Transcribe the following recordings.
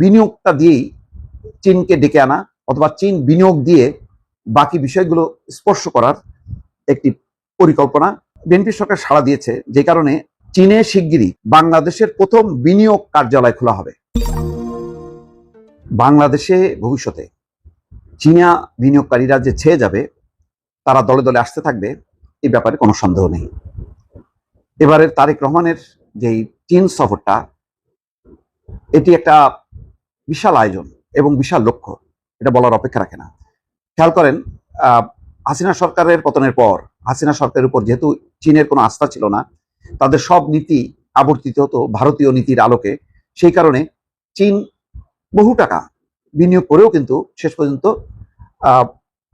বিনিয়োগটা দিয়েই চীনকে ডেকে আনা অথবা চীন বিনিয়োগ দিয়ে বাকি বিষয়গুলো স্পর্শ করার একটি পরিকল্পনা বিএনপি সরকার সাড়া দিয়েছে, যে কারণে চীনে শিগগিরই বাংলাদেশের প্রথম বিনিয়োগ কার্যালয় খোলা হবে। বাংলাদেশে ভবিষ্যতে চীনা বিনিয়োগকারীরা যে ছেয়ে যাবে, তারা দলে দলে আসতে থাকবে, এই ব্যাপারে কোনো সন্দেহ নেই। এবারের তারেক রহমানের যেই চীন সফরটা, এটি একটা বিশাল আয়োজন এবং বিশাল লক্ষ্য, এটা বলার অপেক্ষা রাখে না। খেয়াল করেন, হাসিনা সরকারের পতনের পর হাসিনা সরকারের উপর যেহেতু চীনের কোনো আস্থা ছিল না, তাদের সব নীতি আবর্তিত হতো ভারতীয় নীতির আলোকে। সেই কারণে চীন বহু টাকা বিনিয়োগ করেও কিন্তু শেষ পর্যন্ত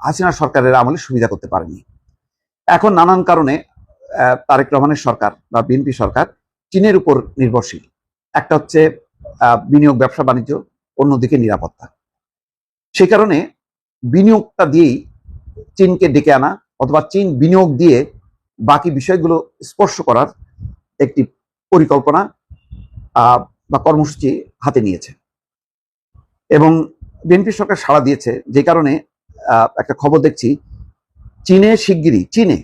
হাসিনা সরকারের আমলে সুবিধা করতে পারেনি। এখন নানান কারণে তারেক রহমানের সরকার বা বিএনপি সরকার চীনের উপর নির্ভরশীল। একটা হচ্ছে বিনিয়োগ, ব্যবসা বাণিজ্য, অন্যদিকে নিরাপত্তা। সেই কারণে বিনিয়োগটা দিয়েই চীনকে ডেকে আনা অথবা চীন বিনিয়োগ দিয়ে বাকি বিষয়গুলো স্পর্শ করার একটি পরিকল্পনা বা কর্মসূচি হাতে নিয়েছে এবং বিএনপি সরকার সাড়া দিয়েছে। যে কারণে একটা খবর দেখছি, চীনে শিগগিরই চীনে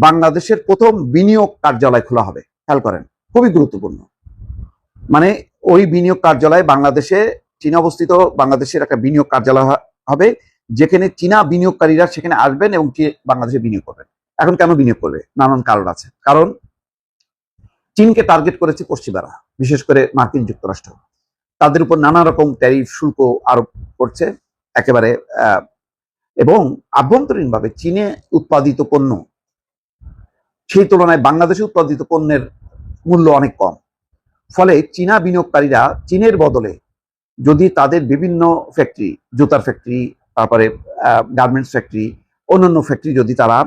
বাংলাদেশের প্রথম বিনিয়োগ কার্যালয় খোলা হবে। খেয়াল করেন, খুবই গুরুত্বপূর্ণ। মানে ওই বিনিয়োগ কার্যালয় বাংলাদেশে, চীনে অবস্থিত বাংলাদেশের একটা বিনিয়োগ কার্যালয় হবে, যেখানে চীনা বিনিয়োগকারীরা সেখানে আসবেন এবং বাংলাদেশে বিনিয়োগ করবেন। এখন কেন বিনিয়োগ করবে? নানান কারণ আছে। কারণ চীনকে টার্গেট করেছে পশ্চিমারা, বিশেষ করে মার্কিন যুক্তরাষ্ট্র। তাদের উপর নানা রকম ট্যারিফ শুল্ক আরোপ করছে একেবারে, এবং আভ্যন্তরীণভাবে চীনে উৎপাদিত পণ্য সেই তুলনায় বাংলাদেশে উৎপাদিত পণ্যের মূল্য অনেক কম। ফলে চীনা বিনিয়োগকারীরা চীনের বদলে যদি তাদের বিভিন্ন ফ্যাক্টরি, জুতার ফ্যাক্টরি, তারপরে গার্মেন্টস ফ্যাক্টরি, অন্যান্য ফ্যাক্টরি যদি তারা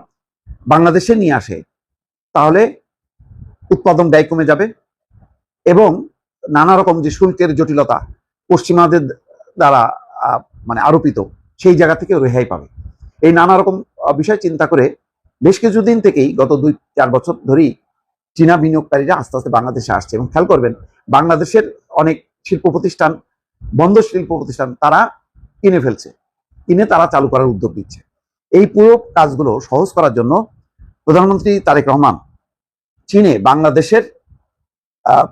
বাংলাদেশে নিয়ে আসে, তাহলে উৎপাদন ব্যয় কমে যাবে এবং নানা রকম যে শুল্কের জটিলতা পশ্চিমাদের দ্বারা মানে আরোপিত, সেই জায়গা থেকে রেহাই পাবে। এই নানা রকম বিষয় চিন্তা করে বেশ কিছুদিন থেকেই, গত 2-4 বছর ধরেই চীনা বিনিয়োগকারীরা আস্তে আস্তে বাংলাদেশে আসছে। এবং খেয়াল করবেন, বাংলাদেশের অনেক শিল্প প্রতিষ্ঠান, বন্ধ শিল্প প্রতিষ্ঠান তারা কিনে তারা চালু করার উদ্যোগ দিচ্ছে। এই পুরো কাজগুলো সহজ করার জন্য প্রধানমন্ত্রী তারেক রহমান চীনে বাংলাদেশের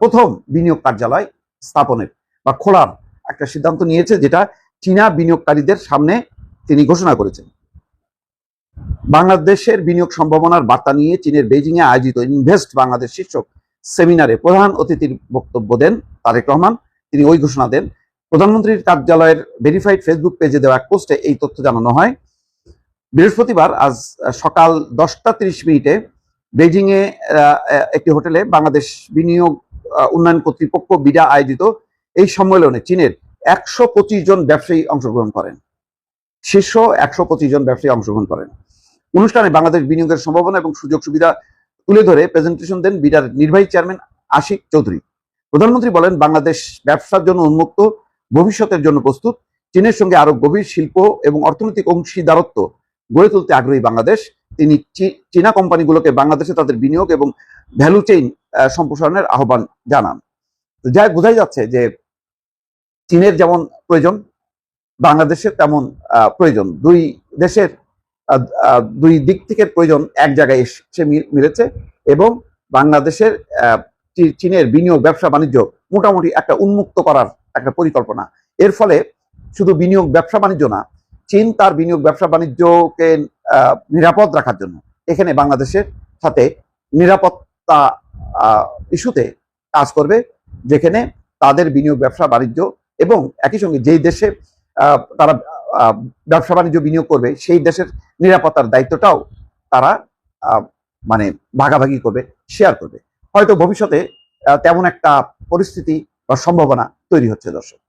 প্রথম বিনিয়োগ কার্যালয় স্থাপনের বা খোলার একটা সিদ্ধান্ত নিয়েছে, যেটা চীনা বিনিয়োগকারীদের সামনে তিনি ঘোষণা করেছেন। বাংলাদেশের বিনিয়োগ সম্ভাবনার বার্তা নিয়ে চীনের বেইজিং এ আয়োজিত ইনভেস্ট বাংলাদেশ শীর্ষক সেমিনারে প্রধান অতিথির বক্তব্য দেন তারেক রহমান। তিনি ওই ঘোষণা দেন। প্রধানমন্ত্রীর কার্যালয়ের ভেরিফাইড ফেসবুক পেজে দেওয়া এক পোস্টে এই তথ্য জানানো হয়। বৃহস্পতিবার আজ সকাল 10টা 30 মিনিটে বেইজিং এ একটি হোটেলে বাংলাদেশ বিনিয়োগ উন্নয়ন কর্তৃপক্ষ বিডা আয়োজিত এই সম্মেলনে চীনের 125 জন ব্যবসায়ী অংশগ্রহণ করেন। শীর্ষ 125 জন ব্যবসায়ী অংশগ্রহণ করেন। অনুষ্ঠানে বাংলাদেশ বিনিয়োগের সম্ভাবনা এবং সুযোগ সুবিধা তুলে ধরে প্রেজেন্টেশন দেন বিডার নির্বাহী চেয়ারম্যান আশিক চৌধুরী। প্রধানমন্ত্রী বলেন, বাংলাদেশ ব্যবসার জন্য উন্মুক্ত, ভবিষ্যতের জন্য প্রস্তুত। চীনের সঙ্গে আরো গভীর শিল্প এবং অর্থনৈতিক অংশীদারত্ব গড়ে তুলতে আগ্রহী বাংলাদেশ। তিনি চীনা কোম্পানিগুলোকে বাংলাদেশে তাদের বিনিয়োগ এবং ভ্যালু চেইন সম্প্রসারণের আহ্বান জানান। যাই বোঝাই যাচ্ছে যে চীনের যেমন প্রয়োজন, বাংলাদেশের তেমন প্রয়োজন। দুই দেশের দুই দিক থেকে প্রয়োজন এক জায়গায় এসে মিলেছে এবং বাংলাদেশের চীনের বিনিয়োগ, ব্যবসা বাণিজ্য মোটামুটি একটা উন্মুক্ত করার একটা পরিকল্পনা। এর ফলে শুধু বিনিয়োগ, ব্যবসা বাণিজ্য না, চীন তার বিনিয়োগ, ব্যবসা বাণিজ্যকে নিরাপদ রাখার জন্য এখানে বাংলাদেশের সাথে নিরাপত্তা ইস্যুতে কাজ করবে, যেখানে তাদের বিনিয়োগ, ব্যবসা বাণিজ্য এবং একই সঙ্গে যেই দেশে তারা ব্যবসা বাণিজ্য বিনিয়োগ করবে, সেই দেশের নিরাপত্তার দায়িত্বটাও তারা মানে ভাগাভাগি করবে, শেয়ার করবে। হয়তো ভবিষ্যতে তেমন একটা পরিস্থিতি বা সম্ভাবনা তৈরি হচ্ছে। দর্শক।